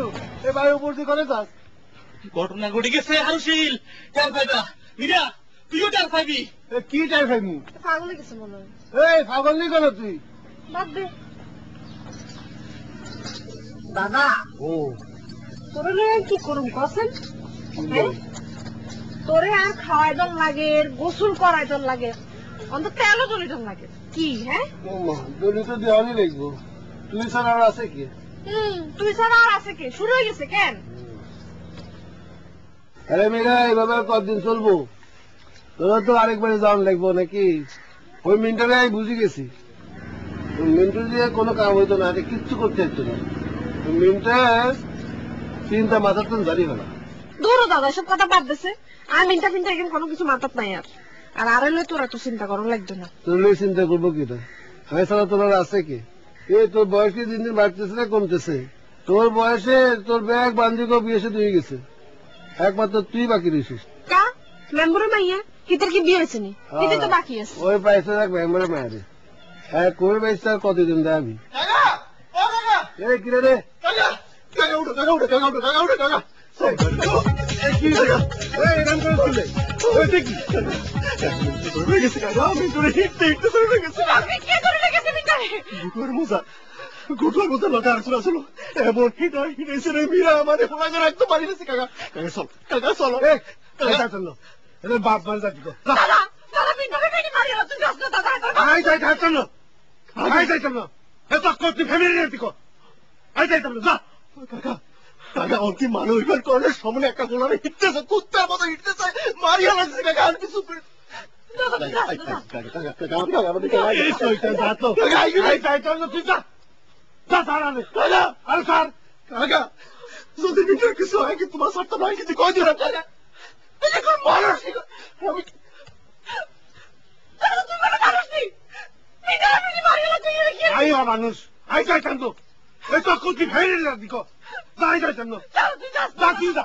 বন্ধু এ ভাই উপর দিয়ে করে যাস ঘটনা ঘটে গেছে হারুশিল টার ফাইবা মীরা তুইও টার ফাইবি কি টাই ফাইমু পাগল হয়ে গেছে মনে হয় এই পাগল নি কেন তুই বাদ দে দাদা ও তোরে কি করুম কসেন তোরে আর খাওয়াই দল লাগে গোসল করাই দল লাগে অন্তত তেলও দলি দল লাগে কি হ্যাঁ দলি তো দেওয়ানি লাগবো তুই ছাড়া আর আছে কি তুই ছাড়া আর আছে কে শুরু হয়ে গেছে কেন আরে মেয়েরা এইভাবে কতদিন চলবো তোরা তো আরেকবারে যাওয়ান লাগবো নাকি ওই মিনিটারে আমি বুঝে গেছি মিনিটার দিয়ে কোনো কাম হইতো না কিচ্ছু করতে হতো না মিনিটার চিন্তা মাথার তো জারি হলো দূরও দাদা সব কথা বাদ দিছে আর মিনটা ফিনটা এখানে কোনো কিছু মাথাত নাই আর আর হলে তোরা তো চিন্তা করা লাগতো না তোর চিন্তা করবো কিনা আমি ছাড়া তোর আছে কি এই তোর বয়স কি দিন দিন বাড়তেছে না কমতেছে তোর বয়সে তোর ব্যাগ বান্ধিক বিয়ে সাথে হয়ে গেছে একমাত্র তুই বাকি রয়েছিস কা মেম্বরের মাইয়া কিতার কি বিয়ে হয়েছে নি এটা তো বাকি আছে ওই পয়সা দেখ মেম্বরের মায়ের হ্যাঁ কোন পয়সা কতদিন দেবি এই কিরে রে গুটুয়ার মতো লটা আসলো আসলো এমন হিটা হিটেছে রে মীরা আমারে ফোলাকে রাখতে পারি না কাকা কাকা চল কাকা চলো চলো বাপ মার যাবি দাদা দাদা পিন্ডাকে কেটে মারি না তুই যাস না দাদা আই যাই চলো আই যাই চলো এত করতে ফ্যামিলি রে দিকো আই যাই চলো যা কাকা কাকা অন্তিম মানুষ হইবার কারণে সামনে একটা গোলারে হিটতেছে কুত্তার মতো হিটতেছে মারিয়া লাগছে কাকা আর কিছু যদি মিটার কিছু হয় কি তোমার সত্য নয় কিছু কয় দিন মানুষ আই যাই চান্দ এই তো কুচি ফেরে দিকো যাই যাই চান্দ যা তুই যা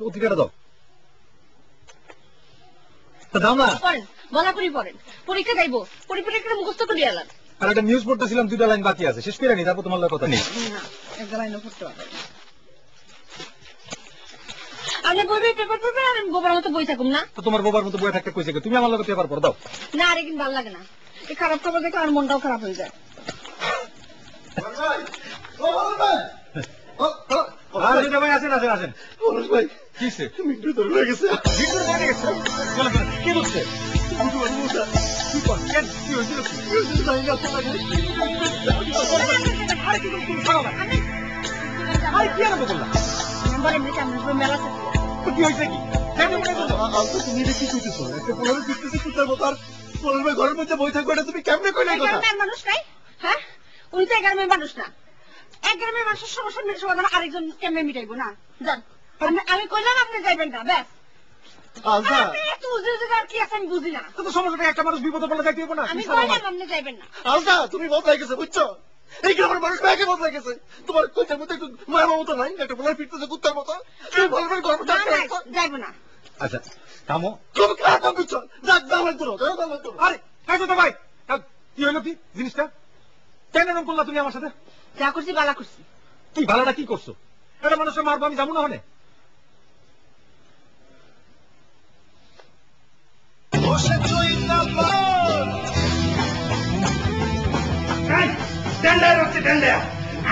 পত্রিকাটা দাও দাও না বলাপুরি পড়েন পরীক্ষা যাইবো পরীক্ষা মুখস্থ করে এলাম আর একটা নিউজ পড়তেছিলাম 2টা লাইন বাকি আছে শেষ করে নি তারপর তোমার কথা নেই একটা লাইনও পড়তে পারবে আমি বলবি পেপার পড়বে আর আমি গোবরের মতো বই থাকুম না তো তোমার বাবার মতো বই থাকতে কইছে তুমি আমার লগে পেপার পড় দাও না আরে কিন্তু ভালো লাগে না এই খারাপ খবর দেখে আর মনটাও খারাপ হয়ে যায় ভাই আসেন আসেন আসেন। পরেশ ভাই কিসে মিন্টু ধরে হয়ে গেছে ভিতরে লেগে গেছে? বলেন, বলেন, কে বলছে? কি কর? কেন? কি হয়েছিল কি? আরে কি করছিস? ছাড়ো না। আরে কি আরম্ভ করলা? তো কি হয়েছে কি? কেন মনে করছো? আলতা তুমি এটা কি কইতেছো? একটা পোলারে দেখতেছি কুত্তার মতো, আর পরেশ ভাই ঘরের মধ্যে বই থাকবে, এটা তুমি কেমনে কইলে এই কথা? মানুষ নাই, হ্যাঁ? উনি তো এক গ্রামের মানুষ না। এক গ্রামের মানুষের সমস্যার সমাধান আরেকজন কেমনে মিটাইবো না? যান, আমি কইলাম আপনি যাইবেন না, ব্যাস। আলতা আপনি এত উজু উজু আর কি আছে আমি বুঝি না। তো সমস্যাটা একটা মানুষ বিপদে পড়লে দেখতে হবে না? আমি কইলাম আপনি যাইবেন না। আলতা তুমি বদলাই গেছে, বুঝছো? এই গ্রামের মানুষ ব্যাগে বদলাই গেছে। তোমার কইটার মতো একটু মায়া মমতা নাই? একটা পোলারে ফিরতেছে কুত্তার মতো, তুমি পরেশ ভাই ঘরের মধ্যে না, আটকে না, রাখছো। যাইবো না। আচ্ছা থামো। তুমি কার কাম করছো? যাক দাঁড়াই করো, দাঁড়াই করো। আরে এই তো ভাই, কি হলো কি জিনিসটা? কেন এরকম করলা তুমি আমার সাথে? যা করছি বালা করছি। কি ভালোটা কি করছো? এটা মানুষের মারবো, আমি যাবো না হনে?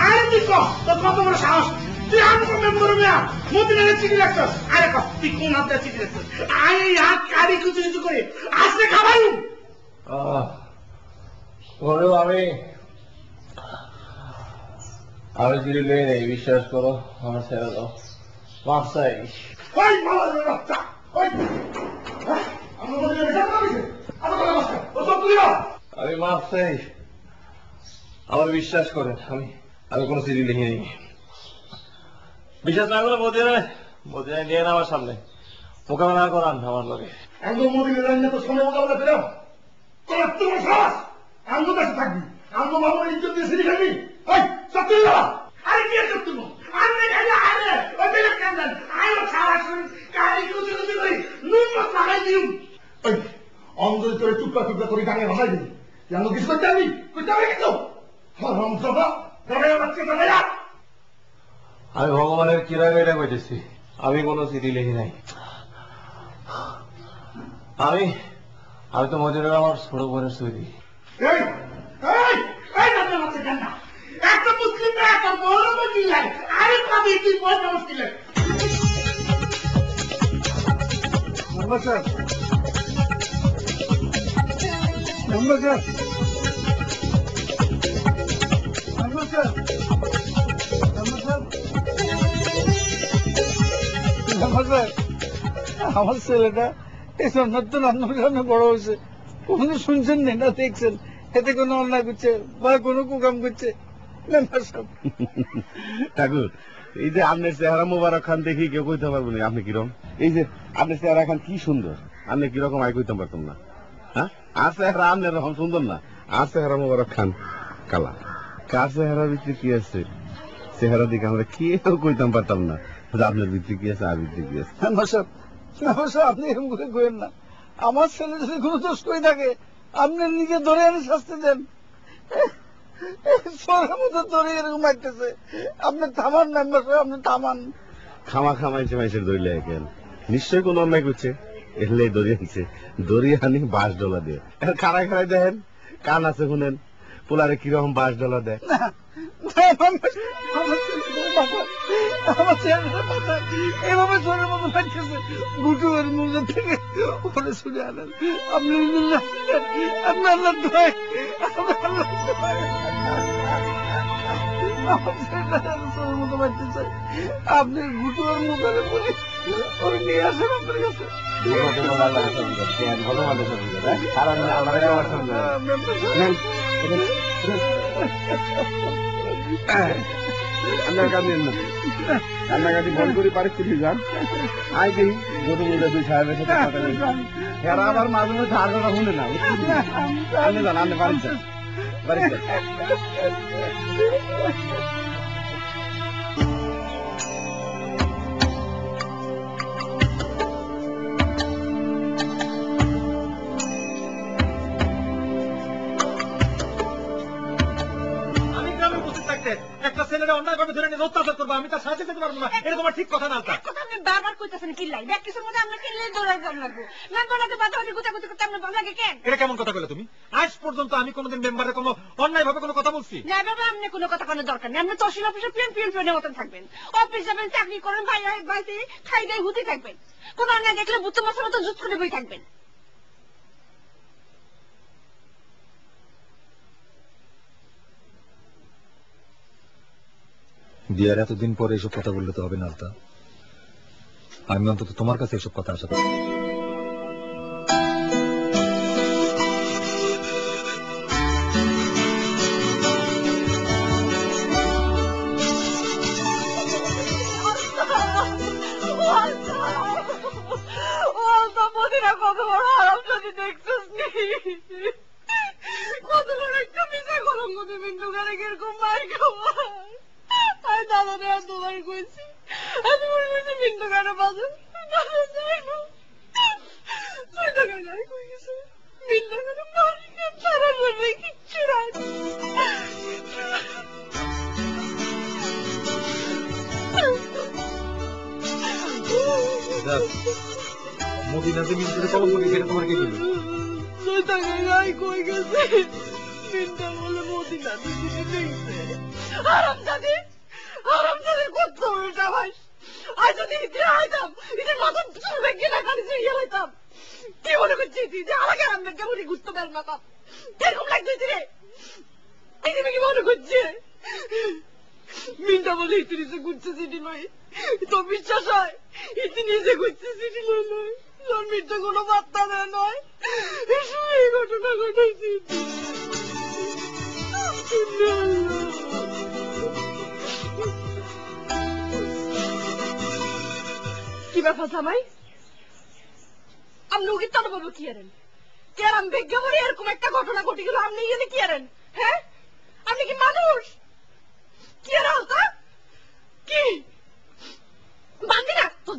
আরে তুই কত বড় সাহস, তুই আমি মেম্বার মিয়া মদিনারে চিঠি রাখছস। আরে কত তুই কোন হাতে চিঠি রাখছস? আরে হাত কারি কুচু কুচু করে আসতে খাবাই। ওরেও আমি চিঠি লই নেই, বিশ্বাস করো, আমার ছেড়ে দাও, মাফ চাই। ওই মালার বাচ্চা, ওই আমরা মদিনারে যাবো না, আমার কথা বাচ্চা ও সব তুই আমি মাফ চাই, আমার বিশ্বাস করেন, আমি কোনো চিঠি লিখি নেই। বিশ্বাস না করলে মদিনায় নিয়ে আমার সামনে মোকাবেলা করান আমার লগে। একদম মদিনার রান্না তো সামনে মোকাবেলা পেলাম। তোমার তোমার সাহস, আমি কাছে থাকবি, আমি মামার ইজ্জত দিয়ে সিঁড়ি খাবি। ওই সব তুই আরে কি সব তুমি আমি খাইলে আরে ওই বেলা কান্দান আরে সাহস কারি কুচু কুচু করে নুন মাছ লাগাই দিম। ওই অন্ধের তোরে টুকরা টুকরা করে গানে ভাঙাই দিবি। কেন কিছু করতে আমি করতে হবে কিছু হরম সভা ধরে বাচ্চা ধরে যা। আমি ভগবানের কিরায় এটা কইতেছি, আমি কোনো চিঠি লিখি নাই। আমি তো মদিনার আমার ছোট বোনের তৈরি। এই এই এই না না না না একটা মুসলিম না একটা বড় মহিলা আরে কবি তুই বড় মুসলিম। মেম্বার সাহেব, মেম্বার সাহেব, মেম্বার সাহেব, মেম্বার সাহেব, মেম্বার সাহেব, আমার ছেলেটা এই নতুন আন্দোলনে বড় হয়েছে, কোনো শুনছেন না দেখছেন, এতে কোনো অন্যায় করছে বা কোনো কুকাম করছে? মেম্বার সাহেব, ঠাকুর, এই যে আপনার চেহারা মোবারক খান দেখি কেউ কইতে পারবো না আপনি কিরকম। এই যে আপনার চেহারা খান কি সুন্দর, আপনি কিরকম আই কইতে পারতাম না। হ্যাঁ, আর চেহারা আপনার রকম সুন্দর না, আর চেহারা মোবারক খান কালা। কার চেহারার ভিতরে কি আছে, চেহারা দিকে আমরা কেউ কইতাম পারতাম না যে আপনার ভিতরে কি আছে আর ভিতরে কি আছে। মেম্বার সাহেব, মেম্বার সাহেব, আপনি এরকম করে কইেন না। আমার ছেলে যদি কোনো দোষ করে থাকে আপনি নিজে ধরে আনি শাস্তি দেন। সরের মতো ধরে এরকম মারতেছে, আপনি থামান মেম্বার সাহেব, আপনি থামান। খামা খামাইছে মাইসের দড়ি লাগে কেন? নিশ্চয়ই কোনো অন্যায় করছে, এলে দড়ি আনছে, দড়ি আনি বাঁশ ডলা দিয়ে খাড়াই খাড়াই দেখেন, কান আছে শুনেন পোলারে কিরকম বাঁশ ডলা দেয়। আমার ছেলেটা মাথা এভাবে সরের মতো মারতেছে, গুটুয়ের মুখে থেকে ওরে শুনে আনেন। আপনি আপনি আল্লাহ দোয়াই, আল্লাহ দোয়াই। আমার ছেলেটা সরের মতো মারতেছে, আপনি গুটুয়ের মুখে বলে ওরে নিয়ে আসেন আপনার কাছে। কান্নাকাটি বন্ধ করে পারিস তুমি যান, আই দেখি যত মধ্যে দুই সাহেবের সাথে কথা বলছি। এরা আবার মাঝে মধ্যে আর কথা শুনে না, আপনি যান, আপনি বাড়ি যান, বাড়ি যান। আমি গ্রামে উপস্থিত থাকতে একটা ছেলেরা অন্যায় ভাবে ধরে নিয়ে অত্যাচার করবো, আমি তার সাহায্য করতে পারবো না, এটা তোমার ঠিক কথা না। কথা আপনি বারবার কইতাছেন কিল্লাই ব্যাগ কিছুর মধ্যে আমরা কিনলে দৌড়াই যাম লাগবো মেম্বারকে বাতাবাতি গুতাগুতি করতে আপনার ভালো লাগে কেন? এটা কেমন কথা কইলে তুমি? আজ পর্যন্ত আমি কোনোদিন মেম্বারের কোনো অন্যায় ভাবে কোনো কথা বলছি? না বাবা, আপনি কোনো কথা কোনো দরকার নেই। আপনি তহসিল অফিসে পিএনের মতন থাকবেন, অফিস যাবেন, চাকরি করেন, ভাই বাড়িতে খাই দাই হুতি থাকবেন, কোন অন্যায় দেখলে বুদ্ধ মাসের মতো জুত করে বই থাকবেন। বিয়ার এতদিন পরে এসব কথা বললে তো হবে না আলতা। আমি অন্তত তোমার কাছে এসব কথা আশা করি। কত বড় আরাম যদি দেখছিস নি, কত বড় একটা মিশা কলঙ্ক দেবেন দোকানে কিরকম মার খাওয়া। আমি দাদারে আর তোমার কইছি, আমি মনে করছি মিন দোকানে বাজে দোকানে কই গেছে মিন দোকানে মারি সারা বলবে কিচ্ছু নাই। মদিনাতে মিন্টুরে কলঙ্ক লিখে তোমার কে দিল? কই গেছে মিনটা বলে মদিনাতে দেখছে। আরামজাদে কত উল্টা ভাই, আজ যদি ইতি আইতাম ইতি মাথা চুল ভেঙে না কালি চুল গেলাইতাম। কি মনে করছিস তুই যে আমাকে রাম ভেঙে বলি ঘুরতে পার না? কিরকম লাগছে রে? ইতি কি মনে করছে মিনটা বলে ইতি নিজে ঘুরছে সিটি নয়? তো বিশ্বাস হয় ইতি নিজে ঘুরছে সিটি নয়? তোর মিনটা কোনো বার্তা দেয় নয়, এই ঘটনা ঘটেছি। কি ব্যাপার জামাই, আপনি উকিত বলবো কি আরেন? কেরাম বেগ্যা বলে এরকম একটা ঘটনা ঘটে গেল, আপনি এনে কি আরেন? হ্যাঁ, আপনি কি মানুষ? কি আর আলতা কি বান্ধি রাখ তোর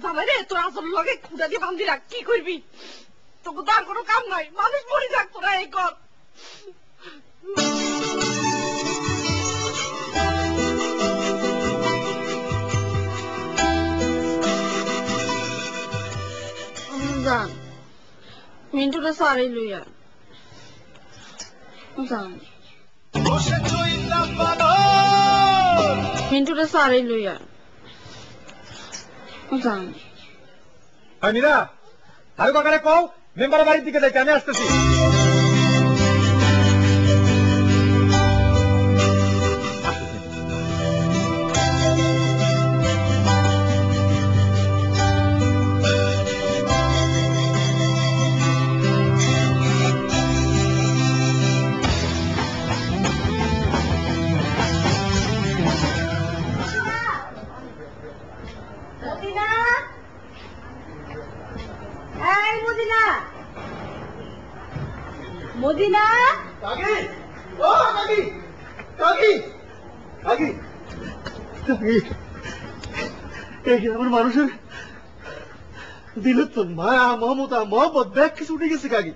জামাই রে, তোর আসল লগে খুঁড়া দিয়ে বান্ধি রাখ। কি করবি? তোকে তার কোনো কাম নাই, মানুষ মরে যাক, তোরা এই কর। যান মিন্টুটা সারাই লইয়া যান, মিন্টুটা সারাই লইয়া যান। মীরা, আরে কাকারে কও মেম্বারের বাড়ির দিকে যাইতে, আমি আসতেছি। মদিনা কাকি, ও কাকি, কাকি, কাকি, কাকি, এই গ্রামের মানুষের দিলে তো মায়া মমতা মহব্বত ব্যাগ কিছু উঠে গেছে কাকি।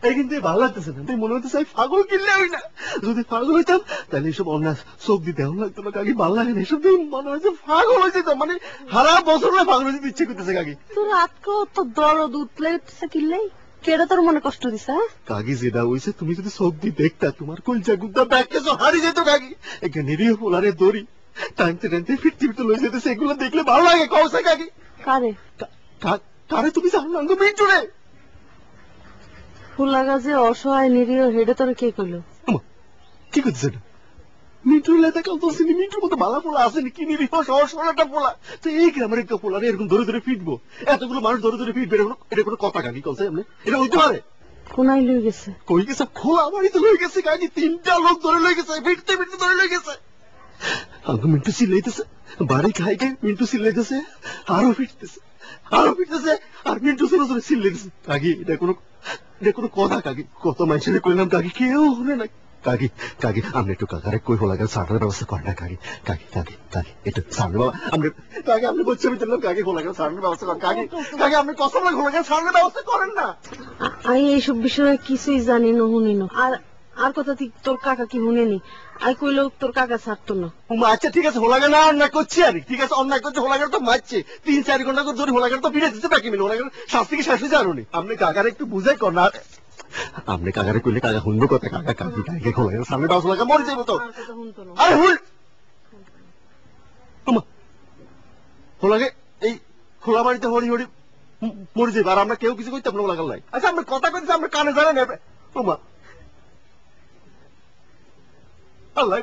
এই কিন্তু ভালো লাগতেছে না, মনে হইতেছে আমি পাগল কিনলে হই না। যদি পাগল হইতাম তাহলে এসব অন্যায় চোখ দিতে এমন লাগতো না কাকি। ভালো লাগে না এসব, মনে হয়েছে পাগল হয়ে যেত, মানে সারা বছর পাগল হয়ে যেতে ইচ্ছে করতেছে কাকি। তোর আজকে তো দরদ উঠলে উঠতেছে কিনলেই কেডা তোর মনে কষ্ট দিছে? কাকি যেটা হইছে তুমি যদি চোখ দিয়ে দেখতা তোমার কলজা গুদ্দা ব্যাগ কিছু হারিয়ে যেত কাকি। এখানে নিরীহ পোলারে দড়ি টানতে টানতে ফিরতে ফিরতে লই যেতেছে, এগুলো দেখলে ভালো লাগে কওছে কাকি। কারে কারে তুমি জানো না মিন্টু রে? ফুলা গাছে অসহায় নিরীহ হেডে তোর কে করলো? কি করছে না মিন্টুর লেতা কাল তো চিনি, মিন্টুর মতো ভালো পোলা আসেনি, কি নিরীহ সহজ একটা পোলা। তো এই গ্রামের একটা পোলারে এরকম ধরে ধরে ফিটবো, এতগুলো মানুষ ধরে ধরে ফিটবে, এটা কোনো কথা কাকি কলছে এমনি? এটা হইতে পারে? কোনায় লই গেছে? কই গেছে? খোলা বাড়িতে লই গেছে কাকি, 3টা লোক ধরে লই গেছে, ফিটতে ফিটতে ধরে লই গেছে। আমি মিন্টু চিল্লাইতেছে, বাড়ি খাই খাই মিন্টু চিল্লাইতেছে, আরো ফিটতেছে আর মিন্টু ছোট ছোট চিল্লাইতেছে কাকি। এটা কোনো কথা কাকি? কত মানুষের কইলাম কাকি, কেউ শুনে না কাকি। কাকি আপনি একটু কাকারে কই হলা গেল সাটার ব্যবস্থা করেন না কাকি। কাকি কাকি কাকি একটু সামনে বাবা, আপনি কাকি আপনি বলছি আমি দিলাম কাকি হলা গেল সামনের ব্যবস্থা করেন কাকি। কাকি আপনি কষ্ট লাগে হলা গেল সামনের ব্যবস্থা করেন না। আমি এইসব বিষয়ে কিছুই জানি না, শুনি না। আর আর কথা ঠিক তোর কাকা কি শুনেনি, আই কইলেও তোর কাকা ছাড়তো না। আচ্ছা ঠিক আছে, হোলাগে না অন্যায় করছি আর ঠিক আছে, অন্যায় করছে, হোলাগার তো মারছে 3-4 ঘন্টা করে ধরে, হোলাগার তো ফিরে দিচ্ছে বাকি মিলে, হোলাগার শাস্তি কি শেষ হয়ে জানুনি? আপনি কাকারে একটু বুঝাই কর না, আপনি কাকারে কইলে কাকা শুনবো কথা, কাকা কাকি কাকে হোলাগার সামনে বাস হোলাগা মরে যাবো তো। আর কথা শুনতো না। আরে হুল হোলাগে এই খোলা বাড়িতে হরি হরি মরে যাবে, আর আমরা কেউ কিছু করতে আপনার হোলাগার লাই। আচ্ছা আমরা কথা কইছি, আমরা কানে জানেন ওমা আল্লাহ